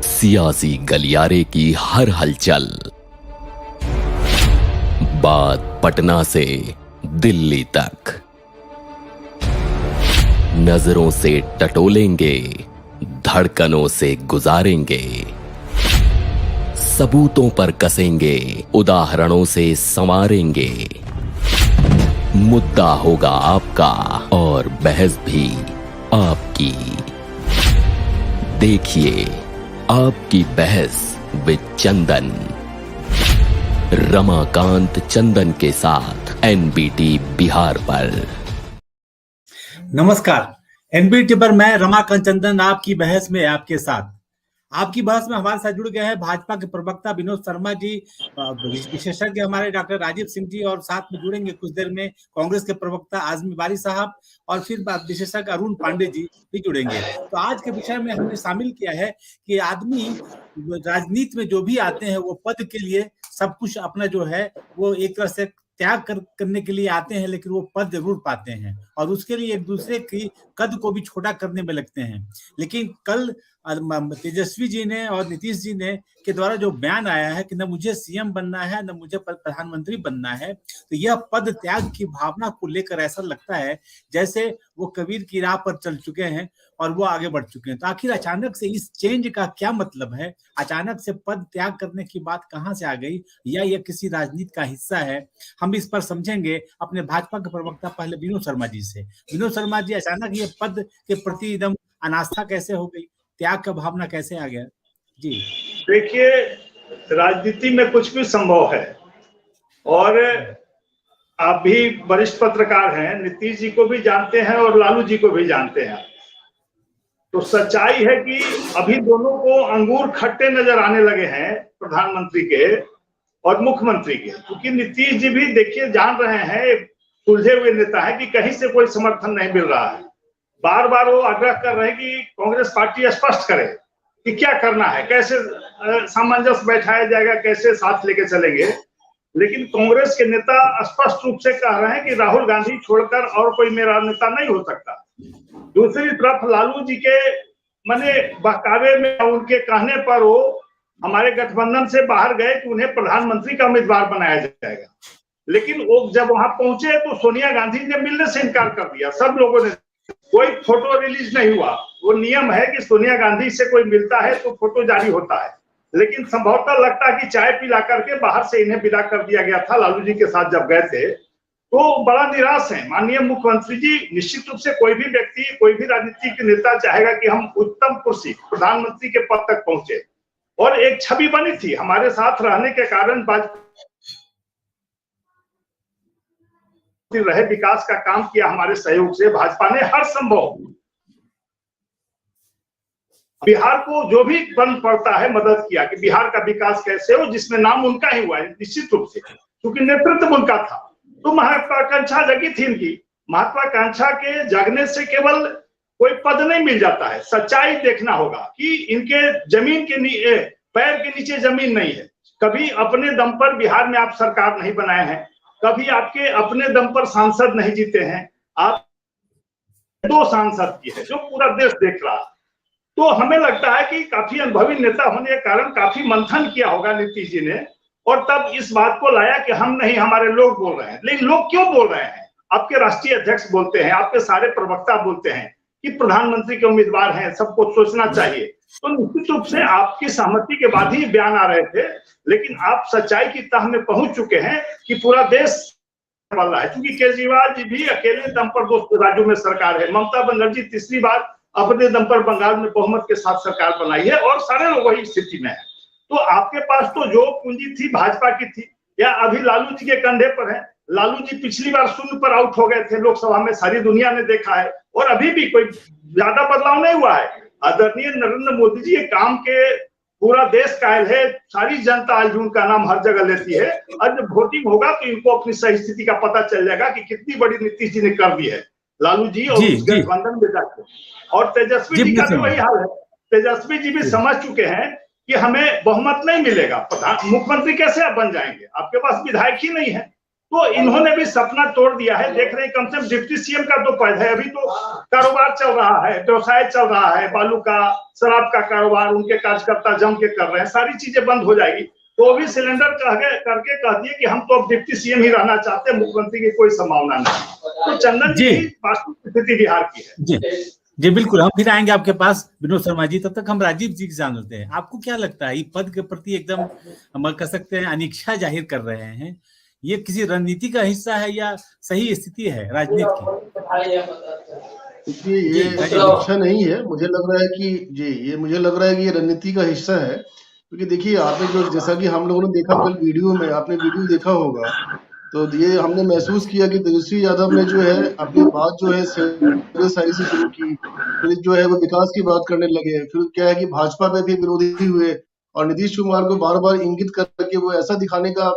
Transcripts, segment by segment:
सियासी गलियारे की हर हलचल, बात पटना से दिल्ली तक, नजरों से टटोलेंगे, धड़कनों से गुजारेंगे, सबूतों पर कसेंगे, उदाहरणों से संवारेंगे। मुद्दा होगा आपका और बहस भी आपकी। देखिए आपकी बहस विद चंदन, रमाकांत चंदन के साथ एनबीटी बिहार पर। नमस्कार, एनबीटी पर मैं रमाकांत चंदन आपकी बहस में आपके साथ। आपकी बहस में हमारे साथ जुड़ गए हैं भाजपा के प्रवक्ता विनोद शर्मा जी, विशेषज्ञ हमारे डॉक्टर राजीव सिंह जी, और साथ में जुड़ेंगे कुछ देर में कांग्रेस के प्रवक्ता आजमी बारी साहब, और फिर विशेषज्ञ अरुण पांडे जी भी जुड़ेंगे। तो आज के विषय में हमने शामिल किया है कि आदमी राजनीति में जो भी आते हैं वो पद के लिए सब कुछ अपना जो है वो एक तरह से त्याग करने के लिए आते हैं, लेकिन वो पद जरूर पाते हैं और उसके लिए एक दूसरे की कद को भी छोटा करने में लगते हैं। लेकिन कल तेजस्वी जी ने और नीतीश जी ने के द्वारा जो बयान आया है कि न मुझे सीएम बनना है न मुझे प्रधानमंत्री बनना है, तो यह पद त्याग की भावना को लेकर ऐसा लगता है जैसे वो कबीर की राह पर चल चुके हैं और वो आगे बढ़ चुके हैं। तो आखिर अचानक से इस चेंज का क्या मतलब है? अचानक से पद त्याग करने की बात कहां से आ गई, या यह किसी राजनीति का हिस्सा है? हम इस पर समझेंगे अपने भाजपा के प्रवक्ता पहले विनोद शर्मा जी से। विनोद शर्मा जी, अचानक ये पद के प्रति एकदम अनास्था कैसे हो गई, त्याग का भावना कैसे आ गया जी? देखिए, राजनीति में कुछ भी संभव है और आप भी वरिष्ठ पत्रकार हैं, नीतीश जी को भी जानते हैं और लालू जी को भी जानते हैं। तो सच्चाई है कि अभी दोनों को अंगूर खट्टे नजर आने लगे हैं, प्रधानमंत्री के और मुख्यमंत्री के, क्योंकि नीतीश जी भी देखिए जान रहे हैं, सुलझे हुए नेता है कि कहीं से कोई समर्थन नहीं मिल रहा है। बार बार वो आग्रह कर रहे हैं कि कांग्रेस पार्टी स्पष्ट करे कि क्या करना है, कैसे सामंजस्य बैठाया जाएगा, कैसे साथ लेके चलेंगे। लेकिन कांग्रेस के नेता स्पष्ट रूप से कह रहे हैं कि राहुल गांधी छोड़कर और कोई मेरा नेता नहीं हो सकता। दूसरी तरफ लालू जी के मने बहकावे में उनके कहने पर वो हमारे गठबंधन से बाहर गए कि उन्हें प्रधानमंत्री का उम्मीदवार बनाया जाएगा। लेकिन वो जब वहां पहुंचे तो सोनिया गांधी ने मिलने से इनकार कर दिया। सब लोगों ने, कोई फोटो रिलीज नहीं हुआ। वो नियम है कि सोनिया गांधी से कोई मिलता है तो फोटो जारी होता है, लेकिन संभवतः लगता है कि चाय पिला करके बाहर से इन्हें विदा कर दिया गया था। लालू जी के साथ जब गए थे तो बड़ा निराश है माननीय मुख्यमंत्री जी। निश्चित रूप से कोई भी व्यक्ति, कोई भी राजनीतिक नेता चाहेगा कि हम उत्तम कुर्सी प्रधानमंत्री के पद तक पहुंचे, और एक छवि बनी थी हमारे साथ रहने के कारण, रहे, विकास का काम किया हमारे सहयोग से। भाजपा ने हर संभव बिहार को जो भी बन पड़ता है मदद किया कि बिहार का विकास कैसे हो, जिसमें नाम उनका ही हुआ है निश्चित रूप से, क्योंकि नेतृत्व उनका था। तो महत्वाकांक्षा जगी थी इनकी। महत्वाकांक्षा के जगने से केवल कोई पद नहीं मिल जाता है। सच्चाई देखना होगा कि इनके जमीन के पैर के नीचे जमीन नहीं है। कभी अपने दम पर बिहार में आप सरकार नहीं बनाए हैं, कभी आपके अपने दम पर सांसद नहीं जीते हैं। आप 2 सांसद की है जो पूरा देश देख रहा है। तो हमें लगता है कि काफी अनुभवी नेता होने के कारण काफी मंथन किया होगा नीतीश जी ने, और तब इस बात को लाया कि हम नहीं, हमारे लोग बोल रहे हैं। लेकिन लोग क्यों बोल रहे हैं? आपके राष्ट्रीय अध्यक्ष बोलते हैं, आपके सारे प्रवक्ता बोलते हैं कि प्रधानमंत्री के उम्मीदवार हैं, सबको सोचना चाहिए। तो निश्चित रूप से आपकी सहमति के बाद ही बयान आ रहे थे, लेकिन आप सच्चाई की तह में पहुंच चुके हैं कि पूरा देश बदल रहा है। क्योंकि केजरीवाल जी भी अकेले दम पर 2 राज्यों में सरकार है। ममता बनर्जी तीसरी बार अपने दम पर बंगाल में बहुमत के साथ सरकार बनाई है, और सारे लोग वही स्थिति में है। तो आपके पास तो जो पूंजी थी भाजपा की थी, या अभी लालू जी के कंधे पर है। लालू जी पिछली बार 0 पर आउट हो गए थे लोकसभा में, सारी दुनिया ने देखा है, और अभी भी कोई ज्यादा बदलाव नहीं हुआ है। आदरणीय नरेंद्र मोदी जी के काम के पूरा देश कायल है। सारी जनता आज उनका नाम हर जगह लेती है। आज जब वोटिंग होगा तो इनको अपनी सही स्थिति का पता चल जाएगा कि कितनी बड़ी नीतीश जी ने कर दी है, लालू जी और उस गठबंधन में जाकर। और तेजस्वी जी का भी वही हाल है। तेजस्वी जी भी समझ चुके हैं कि हमें बहुमत नहीं मिलेगा, मुख्यमंत्री कैसे आप बन जाएंगे, आपके पास विधायक ही नहीं है। तो इन्होंने भी सपना तोड़ दिया है। देख रहे हैं कम से कम डिप्टी सीएम का तो पद है, अभी तो कारोबार चल रहा है, व्यवसाय चल रहा है, बालू का, शराब का कारोबार उनके कार्यकर्ता जम के कर रहे हैं, सारी चीजें बंद हो जाएगी। तो भी सिलेंडर करके कह दिए कि हम तो अब डिप्टी सीएम ही रहना चाहते हैं, मुख्यमंत्री की कोई संभावना नहीं। तो चंदन जी वास्तविक स्थिति बिहार की है। जी बिल्कुल, हम फिर आएंगे आपके पास विनोद शर्मा जी। तब तक हम राजीव जी से जान लेते हैं, आपको क्या लगता है, ये पद के प्रति एकदम हम कह सकते हैं अनिच्छा जाहिर कर रहे हैं, ये किसी रणनीति का हिस्सा है या सही स्थिति है राजनीति की? देखिए ये अनिच्छा नहीं है, मुझे लग रहा है कि ये मुझे लग रहा है कि ये रणनीति का हिस्सा है। क्योंकि देखिए आपने जो, जैसा कि हम लोगों ने देखा कल वीडियो में, आपने वीडियो देखा होगा, तो ये हमने महसूस किया कि तेजस्वी यादव ने जो है अपनी बात जो है सारी से शुरू की, फिर जो है वो विकास की बात करने लगे, फिर क्या है कि भाजपा पे भी विरोधी हुए और नीतीश कुमार को बार बार इंगित करके वो ऐसा दिखाने का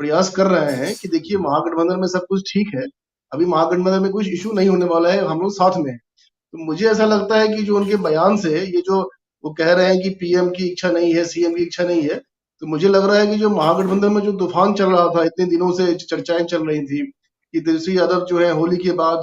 प्रयास कर रहे हैं कि देखिए महागठबंधन में सब कुछ ठीक है, अभी महागठबंधन में कुछ इशू नहीं होने वाला है, हम लोग साथ में हैं। तो मुझे ऐसा लगता है कि जो उनके बयान से ये जो वो कह रहे हैं कि पीएम की इच्छा नहीं है, सीएम की इच्छा नहीं है, तो मुझे लग रहा है कि जो महागठबंधन में जो तूफान चल रहा था, इतने दिनों से चर्चाएं चल रही थी कि तेजस्वी यादव जो है होली के बाद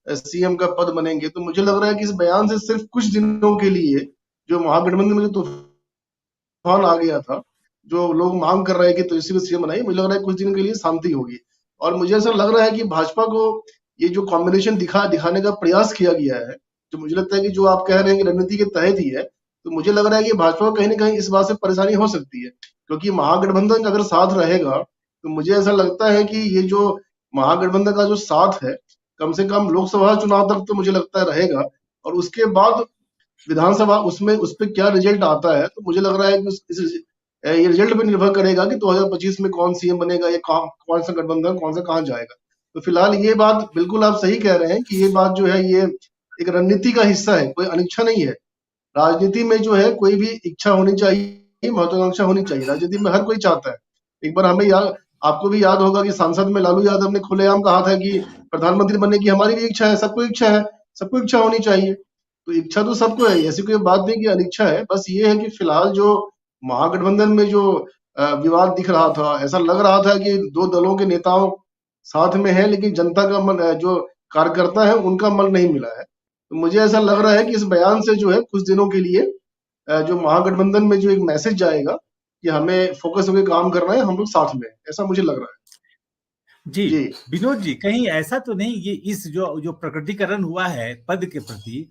सीएम का पद बनेंगे, तो मुझे लग रहा है कि इस बयान से सिर्फ कुछ दिनों के लिए जो महागठबंधन में जो तूफान आ गया था, जो लोग मांग कर रहे हैं कि तेजस्वी को सीएम बनाइए, मुझे लग रहा है कुछ दिन के लिए शांति होगी। और मुझे ऐसा लग रहा है कि भाजपा को ये जो कॉम्बिनेशन दिखाने का प्रयास किया गया है, जो मुझे लगता है कि जो आप कह रहे हैं कि रणनीति के तहत ही है, तो मुझे लग रहा है कि भाजपा को कहीं ना कहीं इस बात से परेशानी हो सकती है, क्योंकि महागठबंधन अगर साथ रहेगा तो मुझे ऐसा लगता है कि ये जो महागठबंधन का जो साथ है कम से कम लोकसभा चुनाव तक तो मुझे लगता है रहेगा, और उसके बाद विधानसभा उसमें उस पर क्या रिजल्ट आता है, तो मुझे लग रहा है कि ये रिजल्ट पे निर्भर करेगा कि 2025 में कौन सीएम बनेगा, या कौन सा गठबंधन कौन सा कहाँ जाएगा। तो फिलहाल ये बात बिल्कुल आप सही कह रहे हैं कि ये बात जो है ये एक रणनीति का हिस्सा है, कोई अनिच्छा नहीं है। राजनीति में जो है कोई भी इच्छा होनी चाहिए, महत्वाकांक्षा होनी चाहिए, राजनीति में हर कोई चाहता है। एक बार हमें आपको भी याद होगा कि सांसद में लालू यादव ने खुलेआम कहा था कि प्रधानमंत्री बनने की हमारी भी इच्छा है, सबको इच्छा है, सबको इच्छा होनी चाहिए। तो इच्छा तो सबको है, ऐसी कोई बात नहीं कि अनिच्छा है। बस ये है कि फिलहाल जो महागठबंधन में जो विवाद दिख रहा था, ऐसा लग रहा था कि दो दलों के नेताओं साथ में है, लेकिन जनता का मन, जो कार्यकर्ता है उनका मन नहीं मिला है। तो मुझे ऐसा लग रहा है कि इस बयान से जो है कुछ दिनों के लिए जो महागठबंधन में जो एक मैसेज जाएगा कि हमें फोकस होकर काम करना है, हम लोग साथ में, ऐसा मुझे लग रहा है। जी विनोद जी, कहीं ऐसा तो नहीं ये इस जो प्रकटीकरण हुआ है पद के प्रति,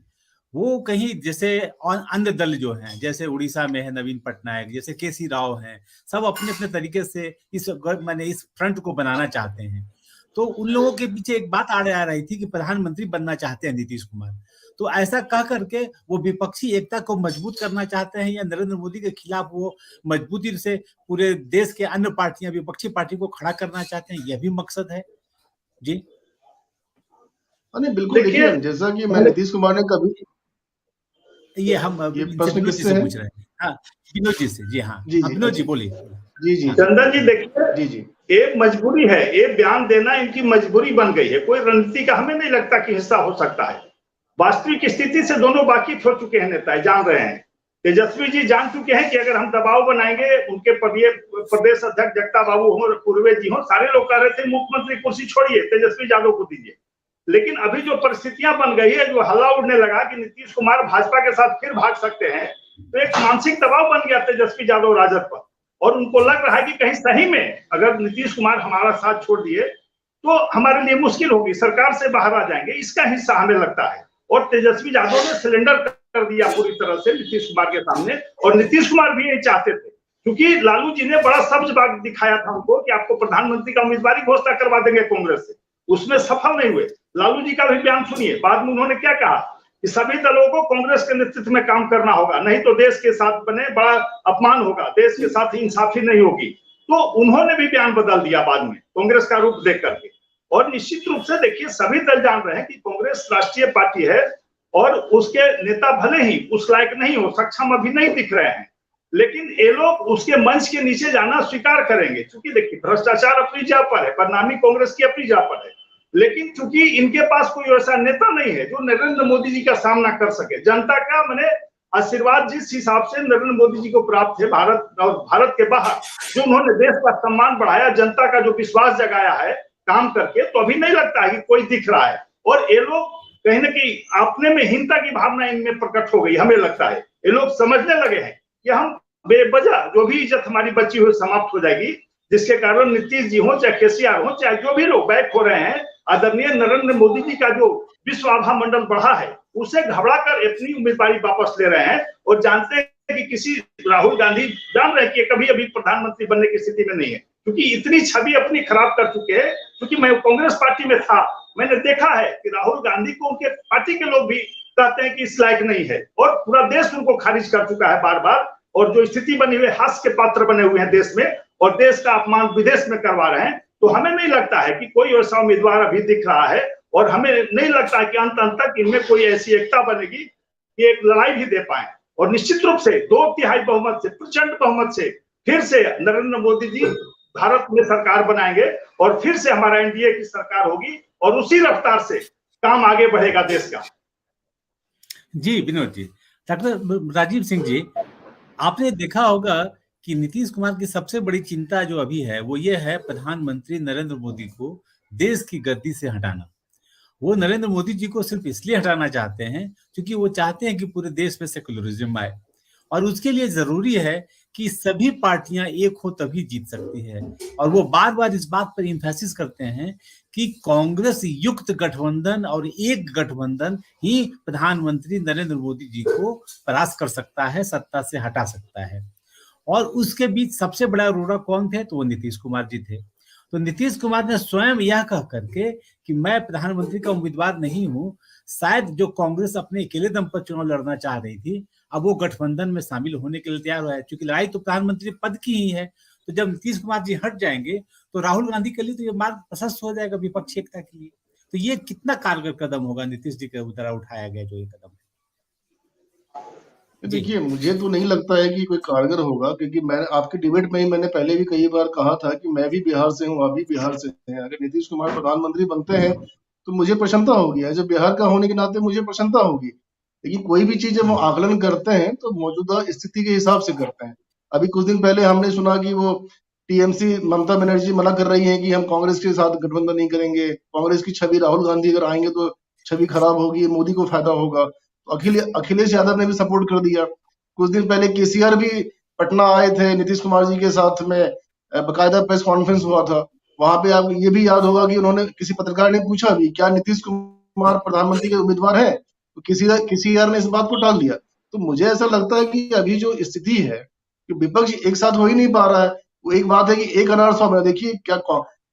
वो कहीं जैसे अन्य दल जो हैं, जैसे उड़ीसा में है नवीन पटनायक, जैसे केसी राव हैं, सब अपने अपने तरीके से इस फ्रंट को बनाना चाहते हैं, तो उन लोगों के पीछे एक बात आ रही थी कि प्रधानमंत्री बनना चाहते हैं नीतीश कुमार। तो ऐसा कह करके वो विपक्षी एकता को मजबूत करना चाहते हैं, या नरेंद्र मोदी के खिलाफ वो मजबूती से पूरे देश के अन्य पार्टियां, विपक्षी पार्टी को खड़ा करना चाहते हैं, यह भी मकसद है? जी बिल्कुल। देखिए जैसा कि मैं नीतीश कुमार ने कभी, ये हम प्रश्न किससे पूछ रहे हैं? हाँ विनोद जी से। जी हाँ विनोद जी बोलिए। जी चंदन जी देखिए, एक मजबूरी है, ये बयान देना इनकी मजबूरी बन गई है, कोई रणनीति का हमें नहीं लगता कि हिस्सा हो सकता है। वास्तविक स्थिति से दोनों वाकिफ हो चुके हैं, नेता जान रहे हैं। तेजस्वी जी जान चुके हैं कि अगर हम दबाव बनाएंगे, उनके प्रदेश अध्यक्ष जगता बाबू हो, पूर्वे जी हो, सारे लोग कह रहे थे मुख्यमंत्री कुर्सी छोड़िए, तेजस्वी यादव को दीजिए। लेकिन अभी जो परिस्थितियां बन गई है, जो हल्ला उड़ने लगा कि नीतीश कुमार भाजपा के साथ फिर भाग सकते हैं, तो एक मानसिक दबाव बन गया तेजस्वी यादव राजद पर, और उनको लग रहा है कि कहीं सही में अगर नीतीश कुमार हमारा साथ छोड़ दिए तो हमारे लिए मुश्किल होगी, सरकार से बाहर आ जाएंगे, इसका हिस्सा हमें लगता है। और तेजस्वी यादव ने सिलेंडर कर दिया पूरी तरह से नीतीश कुमार के सामने, और नीतीश कुमार भी यही चाहते थे, क्योंकि लालू जी ने बड़ा सब्ज बाग दिखाया था उनको कि आपको प्रधानमंत्री का उम्मीदवारी घोषणा करवा देंगे कांग्रेस से, उसमें सफल नहीं हुए। लालू जी का भी बयान सुनिए, बाद में उन्होंने क्या कहा कि सभी दलों को कांग्रेस के नेतृत्व में काम करना होगा, नहीं तो देश के साथ बने बड़ा अपमान होगा, देश के साथ इंसाफी नहीं होगी। तो उन्होंने भी बयान बदल दिया बाद में कांग्रेस का रूप देख करके। और निश्चित रूप से देखिए, सभी दल जान रहे हैं कि कांग्रेस राष्ट्रीय पार्टी है, और उसके नेता भले ही उस लायक नहीं हो, सक्षम अभी नहीं दिख रहे हैं, लेकिन ये लोग उसके मंच के नीचे जाना स्वीकार करेंगे। क्योंकि देखिए, भ्रष्टाचार अपनी जगह पर है, बदनामी कांग्रेस की अपनी जगह पर है, लेकिन चूंकि इनके पास कोई ऐसा नेता नहीं है जो नरेंद्र मोदी जी का सामना कर सके। जनता का मैंने आशीर्वाद जिस हिसाब से नरेंद्र मोदी जी को प्राप्त है भारत और भारत के बाहर, जो उन्होंने देश का सम्मान बढ़ाया, जनता का जो विश्वास जगाया है, काम करके, तो अभी नहीं लगता है कि कोई दिख रहा है। और ये लोग कहीं ना कहीं अपने में हीनता की भावना इनमें प्रकट हो गई, हमें लगता है ये लोग समझने लगे हैं कि हम बेवजह जो भी इज्जत हमारी बची हुई समाप्त हो जाएगी, जिसके कारण नीतीश जी हो चाहे केसीआर हो चाहे जो भी लोग बैक हो रहे हैं, आदरणीय नरेंद्र मोदी जी का जो विश्व आभा मंडल बढ़ा है उसे घबरा कर अपनी उम्मीदवारी वापस ले रहे हैं और जानते हैं कि किसी राहुल गांधी जान रहे हैं कि कभी अभी प्रधानमंत्री बनने की स्थिति में नहीं है, क्योंकि इतनी छवि अपनी खराब कर चुके हैं। क्योंकि मैं कांग्रेस पार्टी में था, मैंने देखा है कि राहुल गांधी को उनके पार्टी के लोग भी कहते हैं कि इस लायक नहीं है, और पूरा देश उनको खारिज कर चुका है बार बार। और जो स्थिति बनी हुई, हास्य के पात्र बने हुए हैं देश में, और देश का अपमान विदेश में करवा रहे हैं। तो हमें नहीं लगता है कि कोई ऐसा उम्मीदवार अभी दिख रहा है, और हमें नहीं लगता है कि अंत तक इनमें कोई ऐसी एकता बनेगी कि एक लड़ाई भी दे पाए। और निश्चित रूप से 2/3 बहुमत से, प्रचंड बहुमत से फिर से नरेंद्र मोदी जी भारत में सरकार बनाएंगे, और फिर से हमारा एनडीए की सरकार होगी, और उसी रफ्तार से काम आगे बढ़ेगा देश का। जी विनोद जी, डॉक्टर राजीव सिंह जी, आपने देखा होगा कि नीतीश कुमार की सबसे बड़ी चिंता जो अभी है वो ये है प्रधानमंत्री नरेंद्र मोदी को देश की गद्दी से हटाना। वो नरेंद्र मोदी जी को सिर्फ इसलिए हटाना चाहते हैं क्योंकि वो चाहते हैं कि पूरे देश में सेकुलरिज्म आए, और उसके लिए जरूरी है कि सभी पार्टियां एक हो तभी जीत सकती है। और वो बार बार इस बात पर इम्फेसिस करते हैं कि कांग्रेस युक्त गठबंधन और एक गठबंधन ही प्रधानमंत्री नरेंद्र मोदी जी को परास्त कर सकता है, सत्ता से हटा सकता है। और उसके बीच सबसे बड़ा रोड़ा कौन थे? तो वो नीतीश कुमार जी थे। तो नीतीश कुमार ने स्वयं यह कह करके कि मैं प्रधानमंत्री का उम्मीदवार नहीं हूं, शायद जो कांग्रेस अपने अकेले दम पर चुनाव लड़ना चाह रही थी, अब वो गठबंधन में शामिल होने के लिए तैयार हुआ है, क्योंकि लड़ाई तो प्रधानमंत्री पद की ही है। तो जब नीतीश कुमार जी हट जाएंगे तो राहुल गांधी के लिए तो ये मार्ग प्रशस्त हो जाएगा विपक्षी एकता के लिए। तो ये कितना कारगर कदम होगा नीतीश जी के द्वारा उठाया गया जो ये कदम है? देखिए, मुझे तो नहीं लगता है कि कोई कारगर होगा, क्योंकि मैं आपके डिबेट में ही मैंने पहले भी कई बार कहा था कि मैं भी बिहार से हूँ, आप भी बिहार से हैं। अगर नीतीश कुमार प्रधानमंत्री बनते हैं तो मुझे प्रसन्नता होगी, जब बिहार का होने के नाते मुझे प्रसन्नता होगी। लेकिन कोई भी चीज जब वो आकलन करते हैं तो मौजूदा स्थिति के हिसाब से करते हैं। अभी कुछ दिन पहले हमने सुना कि वो टीएमसी ममता बनर्जी मना कर रही है कि हम कांग्रेस के साथ गठबंधन नहीं करेंगे, कांग्रेस की छवि, राहुल गांधी अगर आएंगे तो छवि खराब होगी, मोदी को फायदा होगा। तो अखिलेश यादव ने भी सपोर्ट कर दिया। कुछ दिन पहले केसीआर भी पटना आए थे नीतीश कुमार जी के साथ में, बकायदा प्रेस कॉन्फ्रेंस हुआ था। वहां पे आपको ये भी याद होगा कि उन्होंने, किसी पत्रकार ने पूछा भी क्या नीतीश कुमार प्रधानमंत्री के उम्मीदवार है, तो केसीआर ने इस बात को टाल दिया। तो मुझे ऐसा लगता है कि अभी जो स्थिति है कि विपक्ष एक साथ हो ही नहीं पा रहा है। वो एक बात है कि एक अनार सौ में, देखिए क्या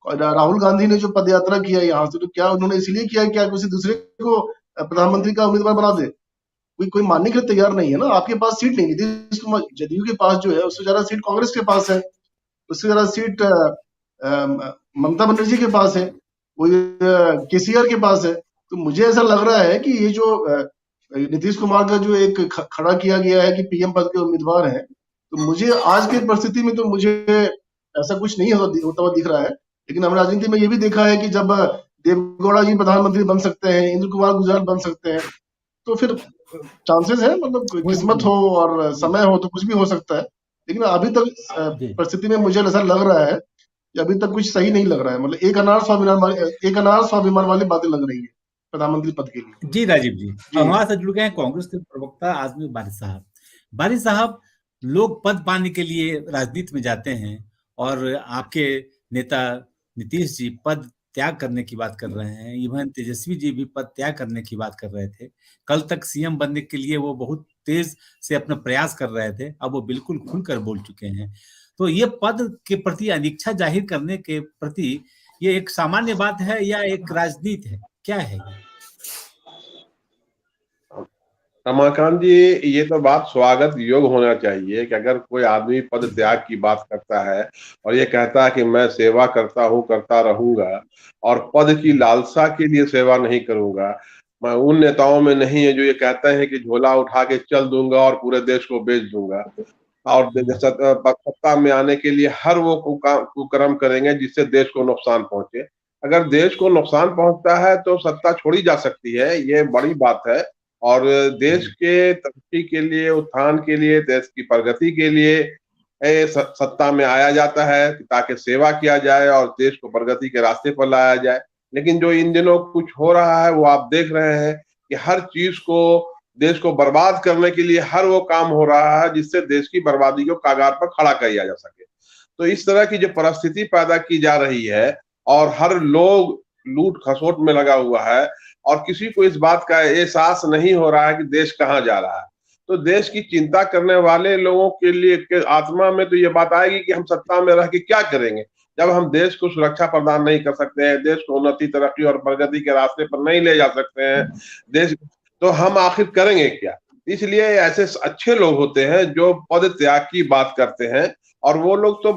राहुल गांधी ने जो पदयात्रा किया यहाँ से, तो क्या उन्होंने इसलिए किया क्या किसी दूसरे को प्रधानमंत्री का उम्मीदवार बना दे? कोई मानने के लिए तैयार नहीं है ना। आपके पास सीट नहीं, नीतीश कुमार, जदयू के पास जो है उससे ज्यादा सीट कांग्रेस के पास है, उससे ज्यादा सीट ममता बनर्जी के पास है, वो केसीआर के पास है। तो मुझे ऐसा लग रहा है कि ये जो नीतीश कुमार का जो एक खड़ा किया गया है कि पीएम पद के उम्मीदवार हैं, तो मुझे आज की परिस्थिति में तो मुझे ऐसा कुछ नहीं होता हुआ दिख रहा है। लेकिन हमने राजनीति में ये भी देखा है कि जब देवगौड़ा जी प्रधानमंत्री बन सकते हैं, इंद्र कुमार गुजराल बन सकते हैं, तो फिर चांसेस है, मतलब किस्मत हो और समय हो तो कुछ भी हो सकता है। लेकिन अभी तक परिस्थिति में मुझे ऐसा लग रहा है कि अभी तक कुछ सही नहीं लग रहा है। मतलब एक अनार स्वाभिमान वाली बातें लग रही है प्रधानमंत्री पद के लिए। जी राजीव जी, हमारे साथ जुड़ गए हैं कांग्रेस के प्रवक्ता आजमी बारिश साहब। बारिश साहब, लोग पद पाने के लिए राजनीति में जाते हैं, और आपके नेता नीतीश जी पद त्याग करने की बात कर रहे हैं, इवन तेजस्वी जी भी पद त्याग करने की बात कर रहे थे। कल तक सीएम बनने के लिए वो बहुत तेज से अपना प्रयास कर रहे थे, अब वो बिल्कुल खुलकर बोल चुके हैं। तो ये पद के प्रति अनिच्छा जाहिर करने के प्रति ये एक सामान्य बात है या एक राजनीति है, क्या है ये? रमाकांत जी, ये तो बात स्वागत योग होना चाहिए कि अगर कोई आदमी पद त्याग की बात करता है और ये कहता है कि मैं सेवा करता हूँ, करता रहूंगा, और पद की लालसा के लिए सेवा नहीं करूंगा। मैं उन नेताओं में नहीं है जो ये कहते हैं कि झोला उठा के चल दूंगा और पूरे देश को बेच दूंगा, और सत्ता में आने के लिए हर वो कुकर्म करेंगे जिससे देश को नुकसान पहुंचे। अगर देश को नुकसान पहुंचता है तो सत्ता छोड़ी जा सकती है, ये बड़ी बात है। और देश के तरक्की के लिए, उत्थान के लिए, देश की प्रगति के लिए सत्ता में आया जाता है ताकि सेवा किया जाए और देश को प्रगति के रास्ते पर लाया जाए। लेकिन जो इन दिनों कुछ हो रहा है वो आप देख रहे हैं कि हर चीज को, देश को बर्बाद करने के लिए हर वो काम हो रहा है जिससे देश की बर्बादी को कगार पर खड़ा किया जा सके। तो इस तरह की जो परिस्थिति पैदा की जा रही है और हर लोग लूट खसोट में लगा हुआ है और किसी को इस बात का एहसास नहीं हो रहा है कि देश कहाँ जा रहा है। तो देश की चिंता करने वाले लोगों के लिए के आत्मा में तो ये बात आएगी कि हम सत्ता में रह के क्या करेंगे जब हम देश को सुरक्षा प्रदान नहीं कर सकते हैं, देश को उन्नति, तरक्की और प्रगति के रास्ते पर नहीं ले जा सकते हैं देश, तो हम आखिर करेंगे क्या। इसलिए ऐसे अच्छे लोग होते हैं जो पद त्याग की बात करते हैं और वो लोग तो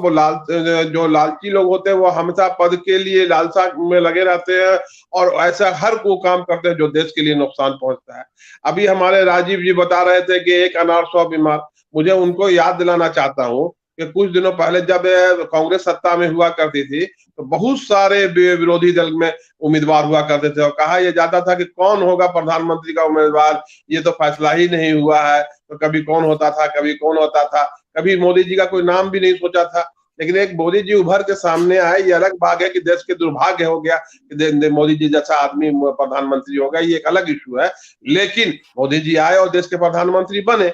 जो लालची लोग होते हैं वो हमेशा पद के लिए लालसा में लगे रहते हैं और ऐसा हर वो काम करते हैं जो देश के लिए नुकसान पहुंचता है। अभी हमारे राजीव जी बता रहे थे कि एक अनार 100 बीमार। मुझे उनको याद दिलाना चाहता हूँ कि कुछ दिनों पहले जब कांग्रेस सत्ता में हुआ करती थी तो बहुत सारे विरोधी दल में उम्मीदवार हुआ करते थे और कहा यह जाता था कि कौन होगा प्रधानमंत्री का उम्मीदवार, ये तो फैसला ही नहीं हुआ है। तो कभी कौन होता था, कभी कौन होता था, कभी मोदी जी का कोई नाम भी नहीं सोचा था। लेकिन एक मोदी जी उभर के सामने आए, ये अलग बात है कि देश के दुर्भाग्य हो गया कि मोदी जी जैसा आदमी प्रधानमंत्री होगा, ये एक अलग इशू है। लेकिन मोदी जी आए और देश के प्रधानमंत्री बने।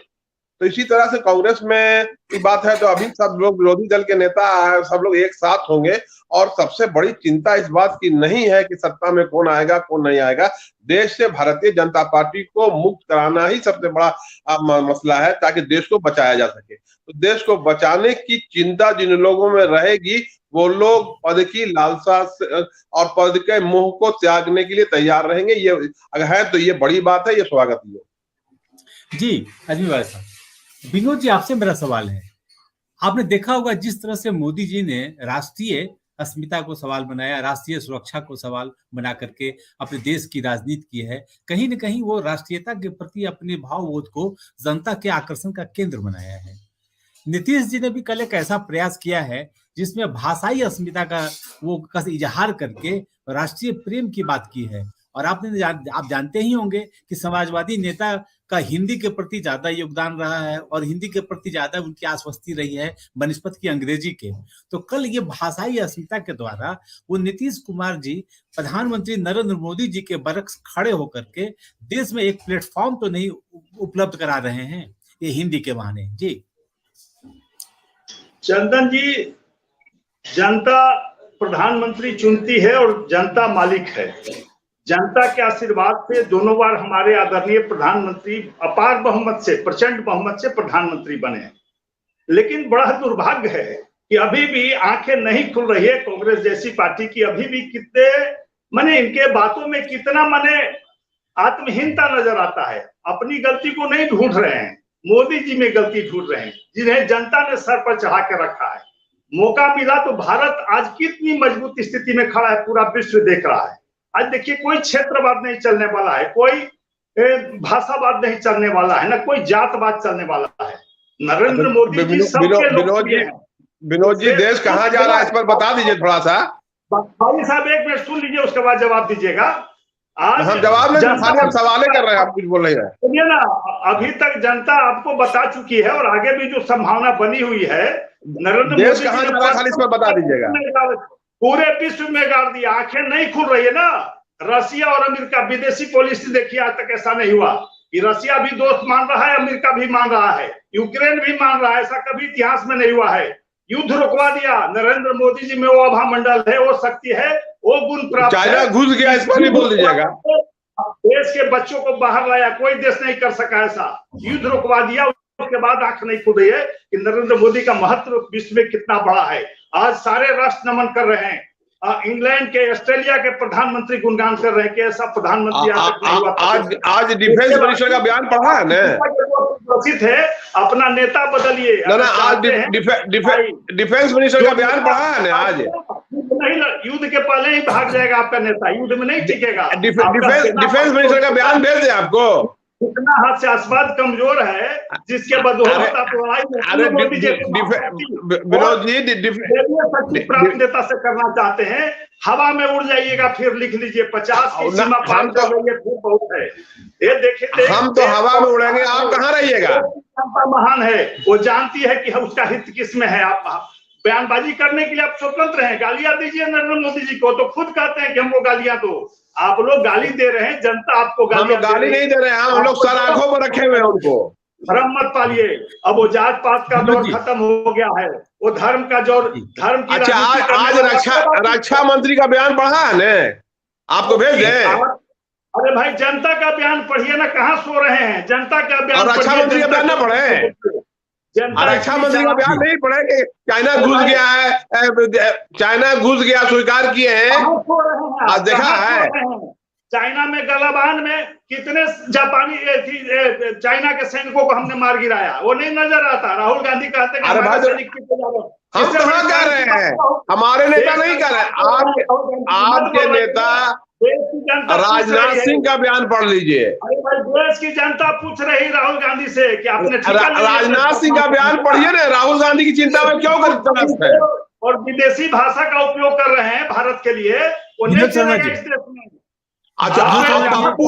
तो इसी तरह से कांग्रेस में की बात है तो अभी सब लोग विरोधी दल के नेता सब लोग एक साथ होंगे और सबसे बड़ी चिंता इस बात की नहीं है कि सत्ता में कौन आएगा कौन नहीं आएगा। देश से भारतीय जनता पार्टी को मुक्त कराना ही सबसे बड़ा मसला है ताकि देश को बचाया जा सके। तो देश को बचाने की चिंता जिन लोगों में रहेगी वो लोग पद की लालसा और पद के मोह को त्यागने के लिए तैयार रहेंगे। ये अगर है तो ये बड़ी बात है, ये स्वागत है। जी अजमी भाई साहब, विनोद जी आपसे मेरा सवाल है, आपने देखा होगा जिस तरह से मोदी जी ने राष्ट्रीय अस्मिता को सवाल बनाया, राष्ट्रीय सुरक्षा को सवाल बना करके अपने देश की राजनीति की है, कहीं न कहीं वो राष्ट्रीयता के प्रति अपने भावबोध को जनता के आकर्षण का केंद्र बनाया है। नीतीश जी ने भी कल एक ऐसा प्रयास किया है जिसमें भाषाई अस्मिता का वो इजहार करके राष्ट्रीय प्रेम की बात की है। और आप जानते ही होंगे कि समाजवादी नेता का हिंदी के प्रति ज्यादा योगदान रहा है और हिंदी के प्रति ज्यादा उनकी आश्वस्ति रही है बनिस्पत की अंग्रेजी के। तो कल ये भाषाई अस्मिता के द्वारा वो नीतीश कुमार जी प्रधानमंत्री नरेंद्र मोदी जी के बरक्स खड़े होकर के देश में एक प्लेटफॉर्म तो नहीं उपलब्ध करा रहे हैं ये हिंदी के बहाने। जी चंदन जी, जनता प्रधानमंत्री चुनती है और जनता मालिक है। जनता के आशीर्वाद से दोनों बार हमारे आदरणीय प्रधानमंत्री अपार बहुमत से, प्रचंड बहुमत से प्रधानमंत्री बने। लेकिन बड़ा दुर्भाग्य है कि अभी भी आंखें नहीं खुल रही है कांग्रेस जैसी पार्टी की। अभी भी कितने माने इनके बातों में कितना माने आत्महीनता नजर आता है। अपनी गलती को नहीं ढूंढ रहे हैं, मोदी जी में गलती ढूंढ रहे हैं जिन्हें जनता ने सर पर चढ़ा कर रखा है। मौका मिला तो भारत आज कितनी मजबूत स्थिति में खड़ा है, पूरा विश्व देख रहा है। आज देखिए कोई क्षेत्रवाद नहीं चलने वाला है, कोई भाषावाद नहीं चलने वाला है, ना कोई जातवाद चलने वाला है। नरेंद्र मोदी जी सबके लोकप्रिय हैं। विनोद जी, देश कहाँ जा रहा है इस पर बता दीजिए थोड़ा सा। भाई साहब एक मिनट सुन लीजिए, उसके बाद जवाब दीजिएगा। आज हम जवाब नहीं, हम सवाल कर रहे हैं, आप कुछ बोल रहे हैं। सुनिए ना, अभी तक जनता आपको बता चुकी है और आगे भी जो संभावना बनी हुई है, नरेंद्र मोदी देश कहाँ जा रहा है खाली इस पर बता दीजिएगा। पूरे विश्व में गाड़ दिया, आंखें नहीं खुल रही है ना। रसिया और अमेरिका विदेशी पॉलिसी देखिए, आज तक ऐसा नहीं हुआ कि रसिया भी दोस्त मान रहा है, अमेरिका भी मान रहा है, यूक्रेन भी मान रहा है। ऐसा कभी इतिहास में नहीं हुआ है। युद्ध रुकवा दिया। नरेंद्र मोदी जी में वो आभा मंडल है, वो शक्ति है, वो गुण प्राप्त है। चाइना घुस गया, इस पर भी बोल दीजिएगा। देश के बच्चों को बाहर लाया, कोई देश नहीं कर सका ऐसा। युद्ध रुकवा दिया, उसके बाद आंख नहीं खुल रही है कि नरेंद्र मोदी का महत्व विश्व में कितना बड़ा है। आज सारे राष्ट्र नमन कर रहे हैं। इंग्लैंड के, ऑस्ट्रेलिया के प्रधानमंत्री गुणगान कर रहे हैं कि ऐसा प्रधानमंत्री आज डिफेंस मिनिस्टर का बयान पढ़ा है ना, प्रसिद्ध है, अपना नेता बदलिए। आज डिफेंस मिनिस्टर का बयान पढ़ा है ना। आज नहीं, युद्ध के पहले ही भाग जाएगा आपका नेता, युद्ध में नहीं टिकेगा। डिफेंस मिनिस्टर का बयान भेज दे आपको। इतना हास्यास्पद कमजोर है जिसके बदौलत आप लड़ाई में अरे मोदी जी को विनोद जी प्राप्त नेता से करना चाहते हैं। हवा में उड़ जाइएगा, फिर लिख लीजिए 50 की सीमा पार कर रही है, फिर बहुत है। ये देखिए, हम तो हवा में उड़ेंगे, आप कहाँ रहिएगा। महान है, वो जानती है कि उसका हित किसमें है। आप बयानबाजी करने के लिए आप स्वतंत्र हैं, गालियां दीजिए नरेंद्र मोदी जी को, तो खुद कहते हैं कि हमको गालियां दो। आप लोग गाली दे रहे हैं, जनता आपको गाली नहीं दे रहे हैं, हम लोग सर आंखों पर रखे हुए हैं उनको। भ्रम मत पालिए, अब वो जात पात का दौर खत्म हो गया है, वो धर्म का दौर, धर्म की। अच्छा, आज रक्षा मंत्री का बयान पढ़ा है ने, आपको भेज दें। अरे भाई, जनता का बयान पढ़िए ना, कहाँ सो रहे हैं, जनता का बयान। रक्षा मंत्री का बयान ना पढ़े, रक्षा मंत्री का बयान नहीं पढ़े कि चाइना घुस गया है, चाइना घुस गया स्वीकार किए हैं, देखा है। चाइना में गलवान में कितने जापानी चाइना के सैनिकों को हमने मार गिराया, वो नहीं नजर आता। राहुल गांधी कहते हैं हम तो हाँ कह रहे हैं, हमारे नेता नहीं कह रहे। आपके नेता राजनाथ सिंह का बयान पढ़ लीजिए। अरे भाई, देश की जनता पूछ रही राहुल गांधी से कि आपने राजनाथ सिंह का बयान पढ़िए ना, राहुल गांधी की चिंता में क्यों करते हैं। और विदेशी भाषा का उपयोग कर रहे हैं भारत के लिए, वो नहीं चलेगा इस देश में। अच्छा, पप्पू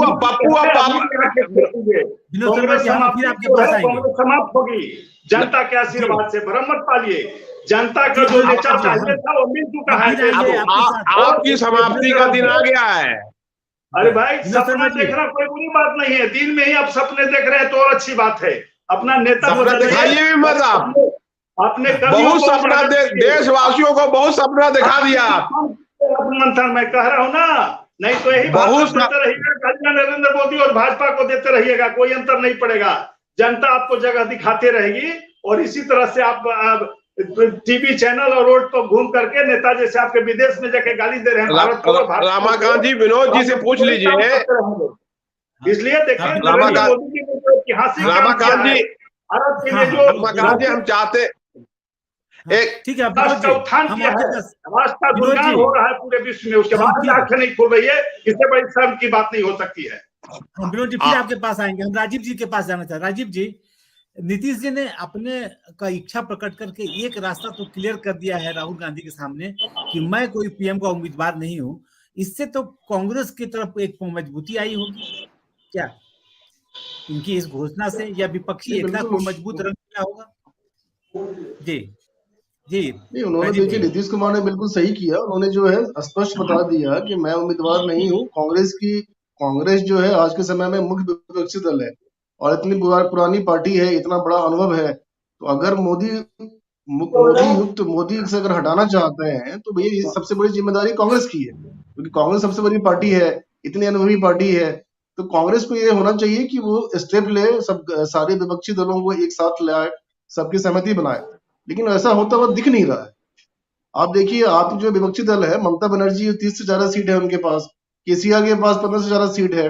समाप्त होगी जनता के आशीर्वाद से, भ्रम मत पालिए। जनता का जो नेचर चाहिए था वो मिल चुका है। आपकी समाप्ति का दिन आ गया है। अरे भाई, सपना देखना कोई बुरी बात नहीं है, दिन में ही आप सपने देख रहे हैं तो और अच्छी बात है। अपना नेता दिखाइए भी मत, आप अपने बहुत सपना देशवासियों को बहुत सपना दिखा दिया आप। मंथन मैं कह रहा हूँ ना, नहीं तो यही बहुत देते रहिएगा, नरेंद्र मोदी और भाजपा को देते रहिएगा, कोई अंतर नहीं पड़ेगा। जनता आपको जगह दिखाते रहेगी, और इसी तरह से आप टीवी चैनल और रोड पर घूम करके नेता जैसे आपके विदेश में जाके गाली दे रहे हैं भारत को। रमाकांत जी, विनोद जी से पूछ लीजिए। इसलिए देखिए, रमाकांत जी, हम चाहते एक ठीक है, राष्ट्र का उत्थान किया है, राष्ट्र का गुणगान हो रहा है पूरे विश्व में, उसके बाद आंखें नहीं खुल रही है, इससे बड़ी शर्म की बात नहीं हो सकती है। विनोद जी, फिर आपके पास आएंगे, हम राजीव जी के पास जाना चाहते हैं। राजीव जी, नीतीश जी ने अपने का इच्छा प्रकट करके एक रास्ता तो क्लियर कर दिया है राहुल गांधी के सामने कि मैं कोई पीएम का उम्मीदवार नहीं हूं। इससे तो कांग्रेस की तरफ एक मजबूती आई होगी क्या इनकी इस घोषणा से, या विपक्षी एकता को मजबूत रंग दिया होगा? जी जी नहीं, उन्होंने देखिए नीतीश कुमार ने बिल्कुल सही किया। उन्होंने जो है स्पष्ट बता दिया कि मैं उम्मीदवार नहीं हूँ। कांग्रेस जो है आज के समय में मुख्य विपक्षी दल है और इतनी पुरानी पार्टी है, इतना बड़ा अनुभव है, तो अगर मोदी से अगर हटाना चाहते हैं तो भैया सबसे बड़ी जिम्मेदारी कांग्रेस की है, क्योंकि कांग्रेस सबसे बड़ी पार्टी है, इतनी अनुभवी पार्टी है। तो कांग्रेस को ये होना चाहिए कि वो स्टेप ले, सारे विपक्षी दलों को एक साथ लाए, सबकी सहमति बनाए, लेकिन ऐसा होता हुआ दिख नहीं रहा है। आप देखिए, आप जो विपक्षी दल है, ममता बनर्जी 30 से ज्यादा सीट है उनके पास, केसीआर के पास 15 से ज्यादा सीट है।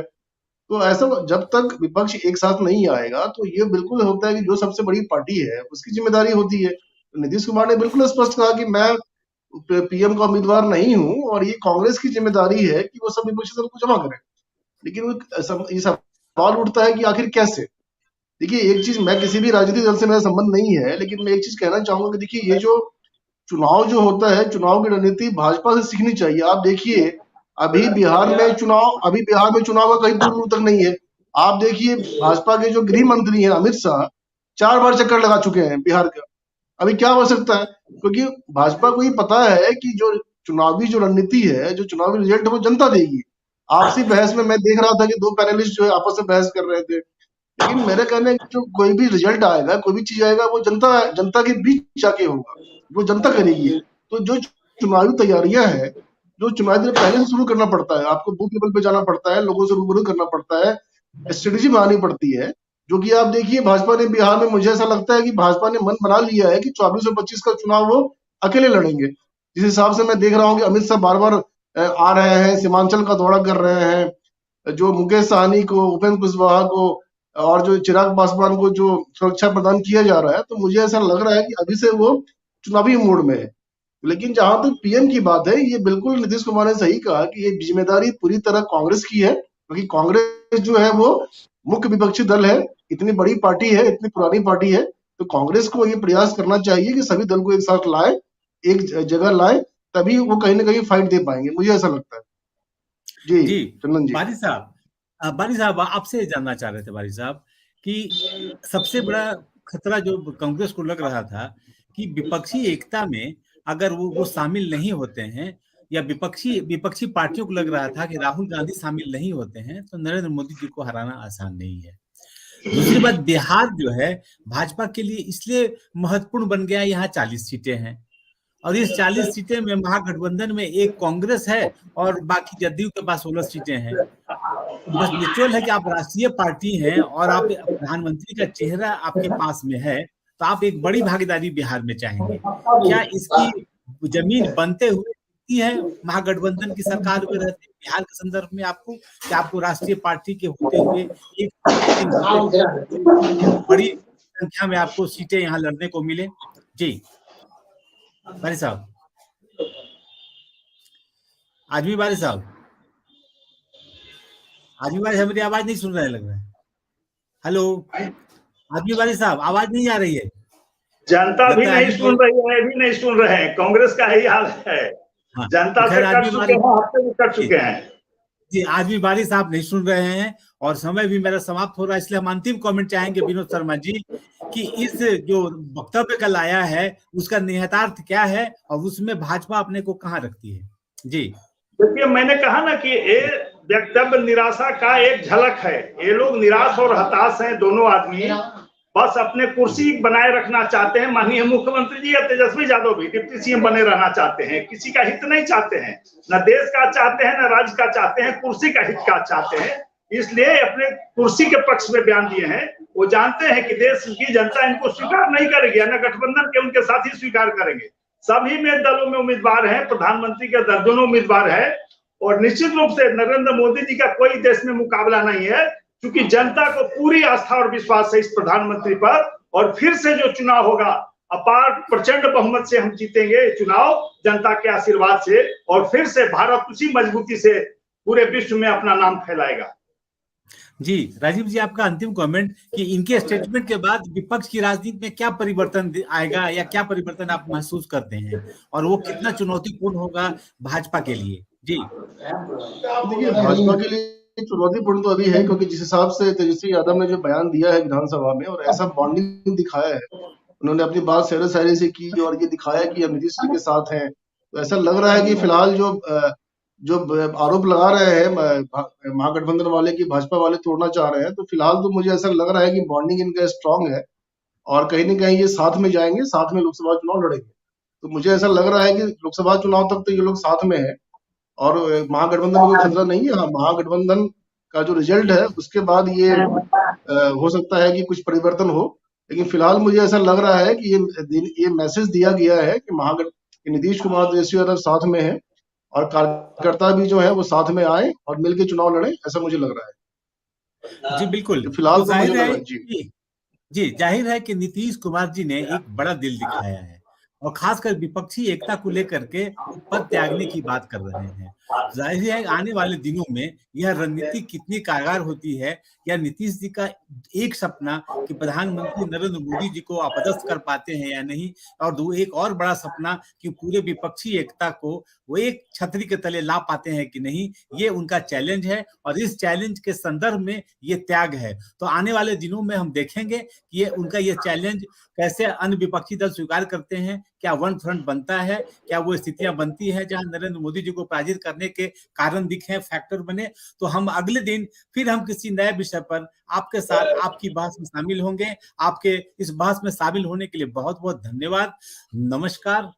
तो ऐसा जब तक विपक्ष एक साथ नहीं आएगा तो ये बिल्कुल होता है कि जो सबसे बड़ी पार्टी है उसकी जिम्मेदारी होती है। तो नीतीश कुमार ने बिल्कुल स्पष्ट कहा कि मैं पीएम का उम्मीदवार नहीं हूं और ये कांग्रेस की जिम्मेदारी है कि वो सब विपक्षी दल को जमा करें। लेकिन ये सवाल उठता है कि आखिर कैसे। देखिए, एक चीज, मैं किसी भी राजनीतिक दल से मेरा संबंध नहीं है, लेकिन मैं एक चीज कहना चाहूंगा कि देखिए, ये जो चुनाव जो होता है, चुनाव की रणनीति भाजपा से सीखनी चाहिए। आप देखिए, अभी बिहार में चुनाव का कहीं दूर तक नहीं है। आप देखिए, भाजपा के जो गृह मंत्री हैं अमित शाह 4 बार चक्कर लगा चुके हैं बिहार का। अभी क्या हो सकता है, क्योंकि भाजपा को ये पता है कि जो चुनावी जो रणनीति है, जो चुनावी रिजल्ट है, वो जनता देगी। आपसी बहस में मैं देख रहा था कि 2 पैनलिस्ट जो है आपस में बहस कर रहे थे, लेकिन मेरे कहने जो कोई भी रिजल्ट आएगा, कोई भी चीज आएगा, वो जनता के बीच जाके होगा, वो जनता करेगी। तो जो चुनावी तैयारियां हैं, जो चुनावी पहले से शुरू करना पड़ता है, आपको बूथ लेवल पे जाना पड़ता है, लोगों से रूबरू करना पड़ता है, स्ट्रेटेजी बनानी पड़ती है, जो कि आप देखिए भाजपा ने बिहार में, मुझे ऐसा लगता है कि भाजपा ने मन बना लिया है कि 24 और 25 का चुनाव वो अकेले लड़ेंगे। जिस हिसाब से मैं देख रहा हूँ कि अमित शाह बार बार आ रहे हैं, सीमांचल का दौरा कर रहे हैं, जो मुकेश सहनी को, उपेंद्र कुशवाहा को और जो चिराग पासवान को जो सुरक्षा प्रदान किया जा रहा है, तो मुझे ऐसा लग रहा है कि अभी से वो चुनावी मोड में है। लेकिन जहां तक पीएम की बात है, ये बिल्कुल नीतीश कुमार ने सही कहा कि ये जिम्मेदारी पूरी तरह कांग्रेस की है, क्योंकि कांग्रेस जो है वो मुख्य विपक्षी दल है, इतनी बड़ी पार्टी है, इतनी पुरानी पार्टी है, तो कांग्रेस को ये प्रयास करना चाहिए कि सभी दल को एक साथ लाए, एक जगह लाए, तभी वो कहीं ना कहीं फाइट दे पाएंगे, मुझे ऐसा लगता है। जी चंदन जी। बारी साहब आपसे जानना चाह रहे थे बारी साहब कि सबसे बड़ा खतरा जो कांग्रेस को लग रहा था कि विपक्षी एकता में अगर वो शामिल नहीं होते हैं, या विपक्षी पार्टियों को लग रहा था कि राहुल गांधी शामिल नहीं होते हैं तो नरेंद्र मोदी जी को हराना आसान नहीं है। दूसरी बात, बिहार जो है भाजपा के लिए इसलिए महत्वपूर्ण बन गया, यहाँ 40 सीटें हैं और इस 40 सीटें में महागठबंधन में एक कांग्रेस है और बाकी जदयू के पास 16 सीटें हैं। बस नेचुरल है कि आप राष्ट्रीय पार्टी हैं और आप प्रधानमंत्री का चेहरा आपके पास में है, तो आप एक बड़ी भागीदारी बिहार में चाहेंगे। क्या इसकी जमीन बनते हुए है महागठबंधन की सरकार में रहते बिहार के संदर्भ में आपको, कि आपको राष्ट्रीय पार्टी के होते हुए एक बड़ी संख्या में आपको सीटें यहाँ लड़ने को मिले? जी बारी साहब, आजमी बारी साहब, आजमी बारी साहब मेरी आवाज नहीं सुन रहे लग रहा है। हेलो आजमी बारी साहब, आवाज नहीं आ रही है। जनता भी नहीं सुन रही है, भी नहीं सुन रहे हैं, कांग्रेस का यही हाल है। हाँ, जनता से कट चुके हैं, हफ्ते भी कट चुके हैं। जी आजमी बारी साहब नहीं सुन रहे हैं और समय भी मेरा समाप्त हो रहा है, इसलिए हम अंतिम कमेंट चाहेंगे विनोद शर्मा जी कि इस जो वक्तव्य कल आया है उसका निहितार्थ क्या है और उसमें भाजपा अपने को कहाँ रखती है? जी देखिए, मैंने कहा ना कि ये वक्तव्य निराशा का एक झलक है। ये लोग निराश और हताश हैं, दोनों आदमी बस अपने कुर्सी बनाए रखना चाहते हैं। माननीय मुख्यमंत्री जी या तेजस्वी यादव भी डिप्टी सीएम बने रहना चाहते हैं, किसी का हित नहीं चाहते हैं, न देश का चाहते हैं, न राज्य का चाहते हैं, कुर्सी का हित का चाहते हैं। इसलिए अपने कुर्सी के पक्ष में बयान दिए हैं। वो जानते हैं कि देश की जनता इनको स्वीकार नहीं करेगी, न गठबंधन के उनके साथी स्वीकार करेंगे। सभी में दलों में उम्मीदवार हैं, प्रधानमंत्री के दर्जनों उम्मीदवार है और निश्चित रूप से नरेंद्र मोदी जी का कोई देश में मुकाबला नहीं है, क्योंकि जनता को पूरी आस्था और विश्वास है इस प्रधानमंत्री पर। और फिर से जो चुनाव होगा, अपार प्रचंड बहुमत से हम जीतेंगे चुनाव जनता के आशीर्वाद से, और फिर से भारत उसी मजबूती से पूरे विश्व में अपना नाम फैलाएगा। जी राजीव जी, आपका अंतिम कमेंट कि इनके स्टेटमेंट के बाद विपक्ष की राजनीति में क्या परिवर्तन आएगा या क्या परिवर्तन आप महसूस करते हैं और वो कितना चुनौतीपूर्ण होगा भाजपा के लिए? जी देखिए, भाजपा के लिए चुनौतीपूर्ण तो अभी है, क्योंकि जिस हिसाब से तेजस्वी यादव ने जो बयान दिया है विधानसभा में और ऐसा बॉन्डिंग दिखाया है, उन्होंने अपनी बात शेर शायरी से की और ये दिखाया कि हम नीतीश जी के साथ हैं, तो ऐसा लग रहा है कि फिलहाल जो आरोप लगा रहे हैं महागठबंधन वाले की भाजपा वाले तोड़ना चाह रहे हैं, तो फिलहाल तो मुझे ऐसा लग रहा है कि बॉन्डिंग इनका स्ट्रांग है और कहीं ना कहीं ये साथ में जाएंगे, साथ में लोकसभा चुनाव लड़ेंगे। तो मुझे ऐसा लग रहा है कि लोकसभा चुनाव तक तो ये लोग साथ में है और महागठबंधन को खतरा नहीं है। हाँ, महागठबंधन का जो रिजल्ट है उसके बाद ये हो सकता है कि कुछ परिवर्तन हो, लेकिन फिलहाल मुझे ऐसा लग रहा है कि ये मैसेज दिया गया है कि नीतीश कुमार तेजस्वी यादव साथ में है और कार्यकर्ता भी जो है वो साथ में आए और मिलकर चुनाव लड़े, ऐसा मुझे लग रहा है। जी बिल्कुल, फिलहाल तो जाहिर है जी जाहिर है कि नीतीश कुमार जी ने एक बड़ा दिल दिखाया है और खासकर विपक्षी एकता को लेकर के पद त्यागने की बात कर रहे हैं। जाहिर है आने वाले दिनों में यह रणनीति कितनी कारगर होती है, या नीतीश जी का एक सपना कि प्रधानमंत्री नरेंद्र मोदी जी को अपदस्थ कर पाते हैं या नहीं, और एक और बड़ा सपना कि पूरे विपक्षी एकता को वो एक छतरी के तले ला पाते हैं कि नहीं, ये उनका चैलेंज है और इस चैलेंज के संदर्भ में ये त्याग है। तो आने वाले दिनों में हम देखेंगे कि ये उनका ये चैलेंज कैसे अन्य विपक्षी दल स्वीकार करते हैं, क्या वन फ्रंट बनता है, क्या वो स्थितियां बनती है जहां नरेंद्र मोदी जी को पराजित करने के कारण दिखे, फैक्टर बने। तो हम अगले दिन फिर हम किसी नए विषय पर आपके साथ आपकी बहस में शामिल होंगे। आपके इस बहस में शामिल होने के लिए बहुत बहुत धन्यवाद। नमस्कार।